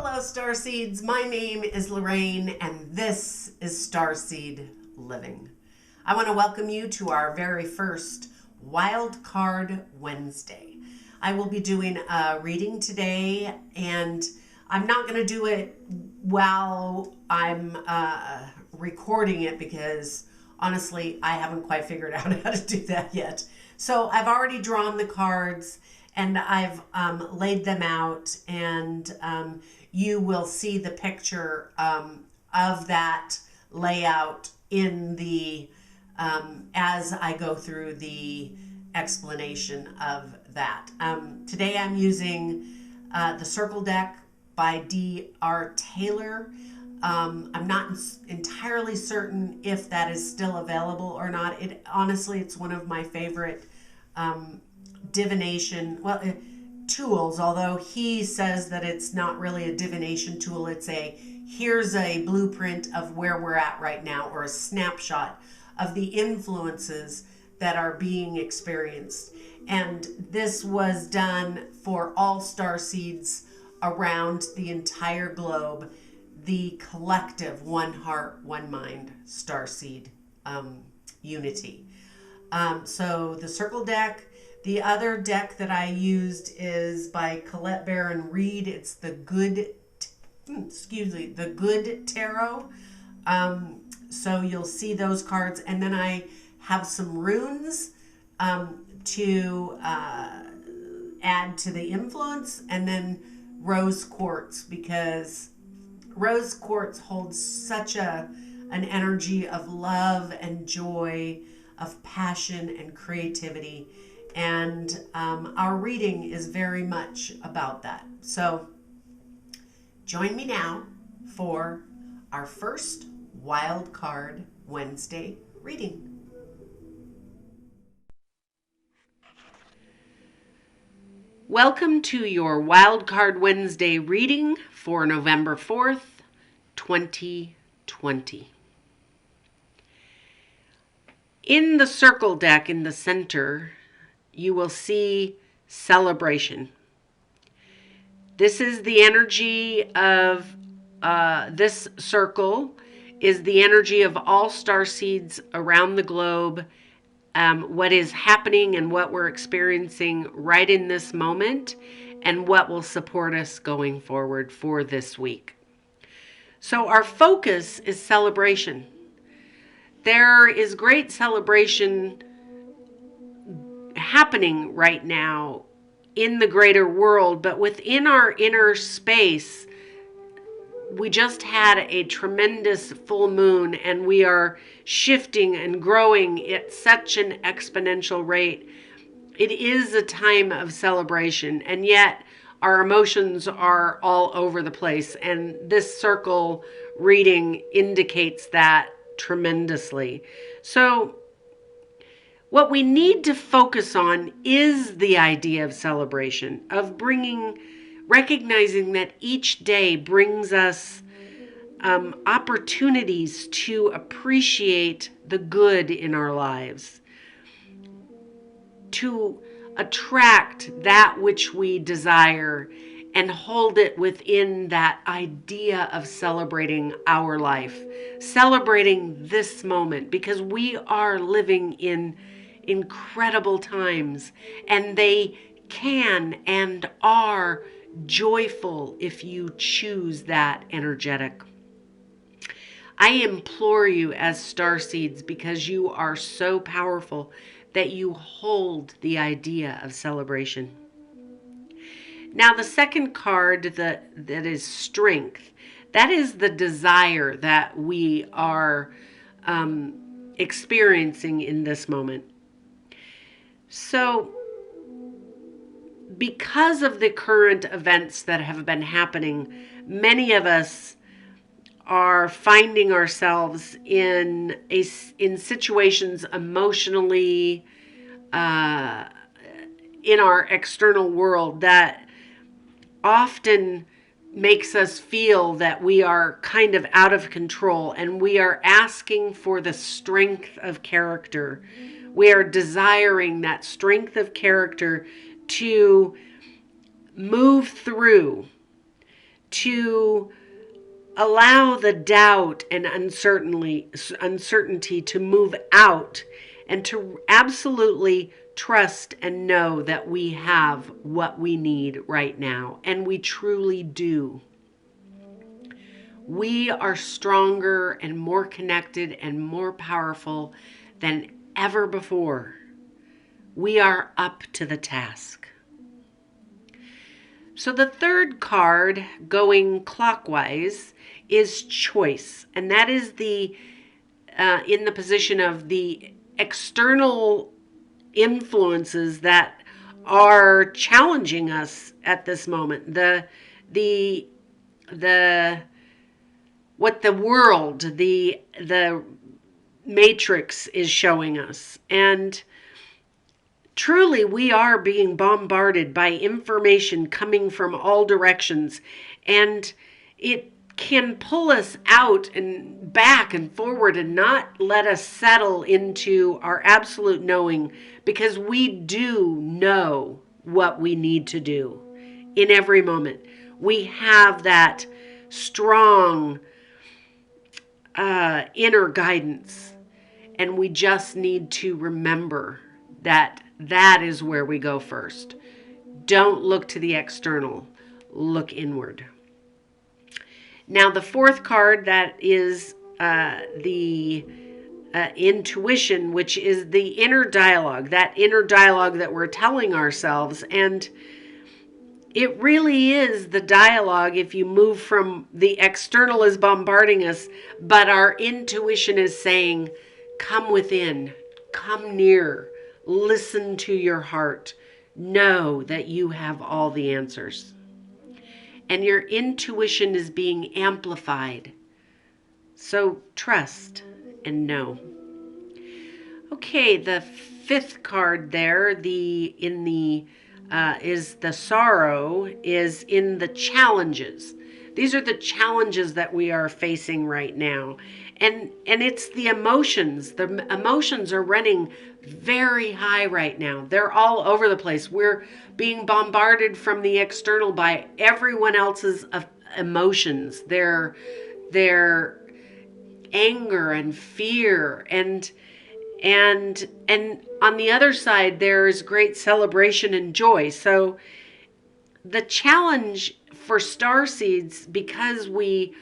Hello, Starseeds. My name is LoRayN, and this is Starseed Living. I want to welcome you to our very first Wild Card Wednesday. I will be doing a reading today, and I'm not going to do it while I'm recording it because honestly, I haven't quite figured out how to do that yet. So I've already drawn the cards and I've laid them out, and you will see the picture of that layout in the as I go through the explanation of that. Today I'm using the Circle deck by D.R. Taylor. I'm not entirely certain if that is still available or not. Honestly, it's one of my favorite divination tools, although he says that it's not really a divination tool. It's here's a blueprint of where we're at right now, or a snapshot of the influences that are being experienced. And this was done for all star seeds around the entire globe, the collective one heart, one mind starseed unity. So the Circle deck. The other deck that I used is by Colette Baron Reed. It's the Good Tarot. So you'll see those cards, and then I have some runes to add to the influence, and then rose quartz, because rose quartz holds such an energy of love and joy, of passion and creativity. And our reading is very much about that. So join me now for our first Wild Card Wednesday reading. Welcome to your Wild Card Wednesday reading for November 4th, 2020. In the Circle deck in the center, you will see celebration. This is the energy of this circle, is the energy of all star seeds around the globe, what is happening and what we're experiencing right in this moment, and what will support us going forward for this week. So our focus is celebration. There is great celebration happening right now in the greater world, but within our inner space, we just had a tremendous full moon, and we are shifting and growing at such an exponential rate. It is a time of celebration, and yet our emotions are all over the place, and this circle reading indicates that tremendously. So what we need to focus on is the idea of celebration, of recognizing that each day brings us opportunities to appreciate the good in our lives, to attract that which we desire and hold it within that idea of celebrating our life, celebrating this moment, because we are living in incredible times, and they can and are joyful if you choose that energetic. I implore you as starseeds, because you are so powerful, that you hold the idea of celebration. Now the second card that is strength, that is the desire that we are experiencing in this moment. So because of the current events that have been happening, many of us are finding ourselves in situations emotionally in our external world that often makes us feel that we are kind of out of control, and we are asking for the strength of character. We are desiring that strength of character to move through, to allow the doubt and uncertainty to move out, and to absolutely trust and know that we have what we need right now. And we truly do. We are stronger and more connected and more powerful than ever before. We are up to the task. So the third card, going clockwise, is choice. And that is the in the position of the external influences that are challenging us at this moment. The what the world, the matrix is showing us. And truly, we are being bombarded by information coming from all directions, and it can pull us out and back and forward and not let us settle into our absolute knowing, because we do know what we need to do in every moment. We have that strong inner guidance, and we just need to remember that that is where we go first. Don't look to the external, look inward. Now the fourth card, that is the intuition, which is the inner dialogue, that inner dialogue that we're telling ourselves. And it really is the dialogue, if you move from the external is bombarding us, but our intuition is saying, come within, come near, listen to your heart, know that you have all the answers. And your intuition is being amplified. So trust and know. Okay, the fifth card there, is the sorrow, is in the challenges. These are the challenges that we are facing right now. And it's the emotions. The emotions are running very high right now. They're all over the place. We're being bombarded from the external by everyone else's emotions. Their anger and fear, and on the other side there is great celebration and joy. So the challenge for starseeds, because we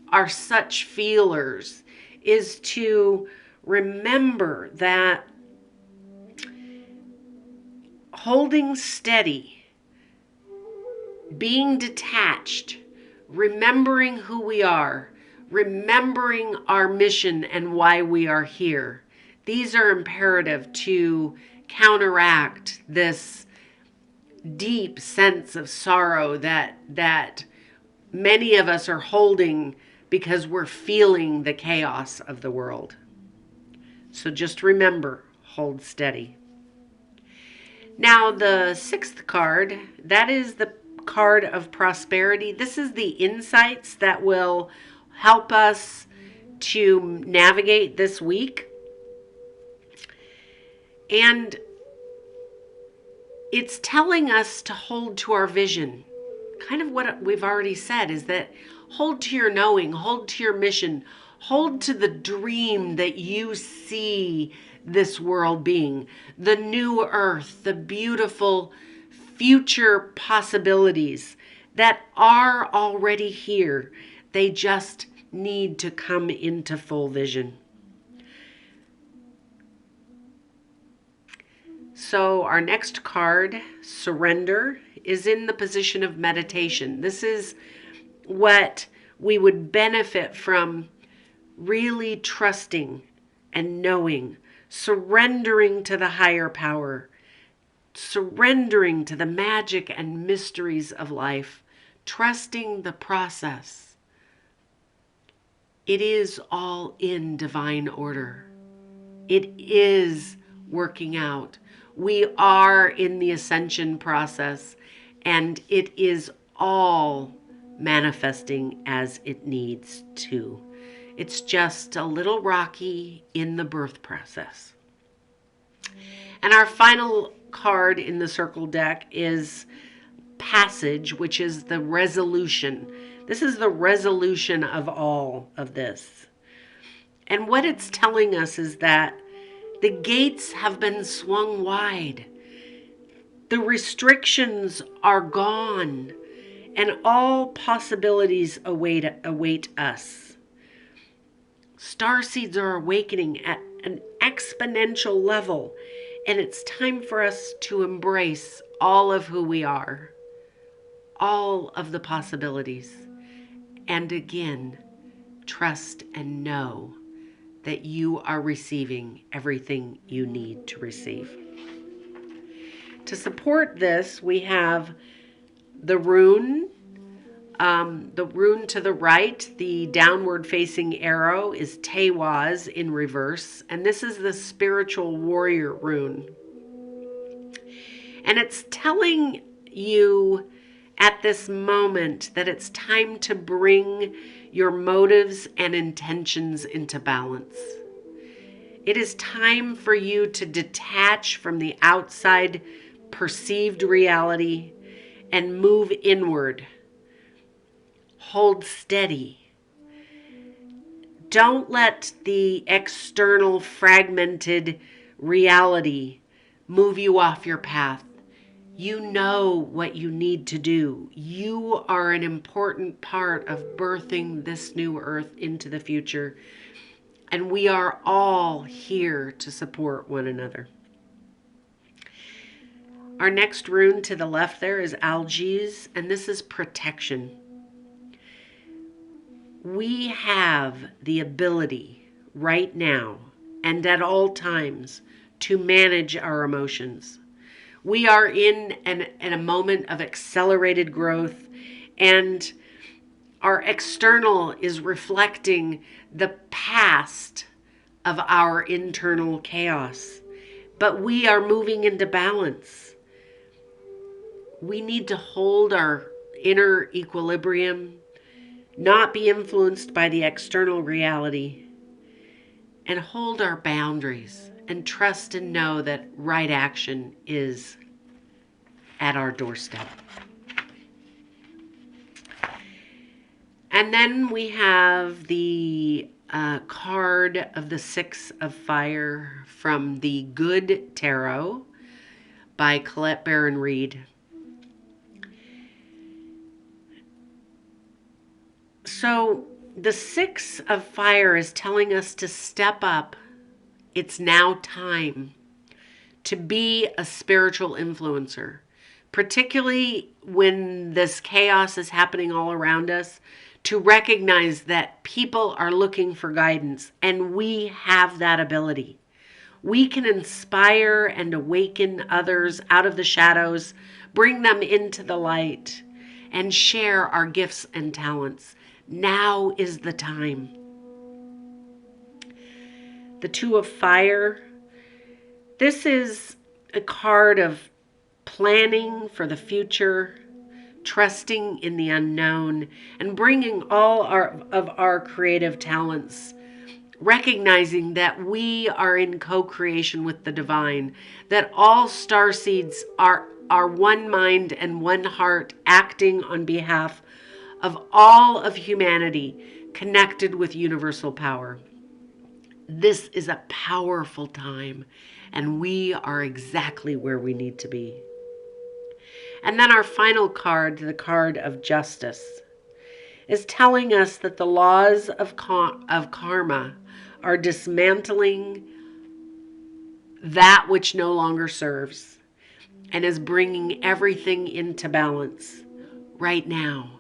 are such feelers, is to remember that holding steady, being detached, remembering who we are, remembering our mission and why we are here. These are imperative to counteract this deep sense of sorrow that many of us are holding because we're feeling the chaos of the world. So just remember, hold steady. Now the sixth card, that is the card of prosperity. This is the insights that will help us to navigate this week. And it's telling us to hold to our vision. Kind of what we've already said is that hold to your knowing, hold to your mission, hold to the dream that you see this world being, the new earth, the beautiful future possibilities that are already here. They just need to come into full vision. So our next card, surrender, is in the position of meditation. This is what we would benefit from really trusting and knowing, surrendering to the higher power, surrendering to the magic and mysteries of life, trusting the process. It is all in divine order. It is working out. We are in the ascension process, and it is all manifesting as it needs to. It's just a little rocky in the birth process. And our final card in the circle deck is passage, which is the resolution. This is the resolution of all of this. And what it's telling us is that the gates have been swung wide. The restrictions are gone, and all possibilities await us. Starseeds are awakening at an exponential level, and it's time for us to embrace all of who we are, all of the possibilities, and again, trust and know that you are receiving everything you need to receive. To support this, we have the rune. The rune to the right, the downward facing arrow, is Tewaz in reverse. And this is the spiritual warrior rune. And it's telling you at this moment that it's time to bring your motives and intentions into balance. It is time for you to detach from the outside perceived reality and move inward. Hold steady. Don't let the external fragmented reality move you off your path. You know what you need to do. You are an important part of birthing this new earth into the future. And we are all here to support one another. Our next rune to the left there is Algiz, and this is protection. We have the ability right now and at all times to manage our emotions. We are in a moment of accelerated growth, and our external is reflecting the past of our internal chaos. But we are moving into balance. We need to hold our inner equilibrium, not be influenced by the external reality, and hold our boundaries and trust and know that right action is at our doorstep. And then we have the card of the Six of Fire from the Good Tarot by Colette Baron Reed. So the Six of Fire is telling us to step up. It's now time to be a spiritual influencer, particularly when this chaos is happening all around us, to recognize that people are looking for guidance, and we have that ability. We can inspire and awaken others out of the shadows, bring them into the light, and share our gifts and talents. Now is the time. The Two of Fire. This is a card of planning for the future, trusting in the unknown, and bringing all of our creative talents, recognizing that we are in co-creation with the divine, that all starseeds are one mind and one heart, acting on behalf of all of humanity, connected with universal power. This is a powerful time, and we are exactly where we need to be. And then our final card, the card of Justice, is telling us that the laws of karma are dismantling that which no longer serves and is bringing everything into balance right now.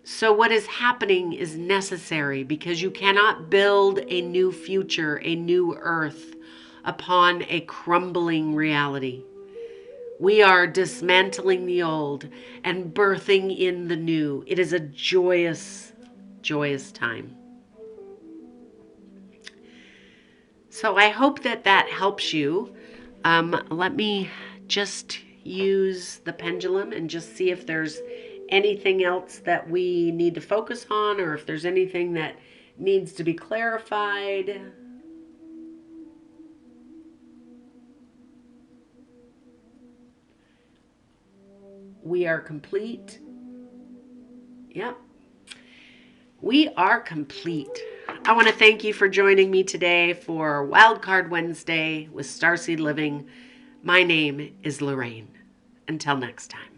So what is happening is necessary, because you cannot build a new future, a new earth, upon a crumbling reality. We are dismantling the old and birthing in the new. It is a joyous, joyous time. So I hope that helps you. Let me just use the pendulum and just see if there's anything else that we need to focus on, or if there's anything that needs to be clarified. We are complete. Yep. We are complete. I want to thank you for joining me today for Wildcard Wednesday with Starseed Living. My name is LoRayN. Until next time.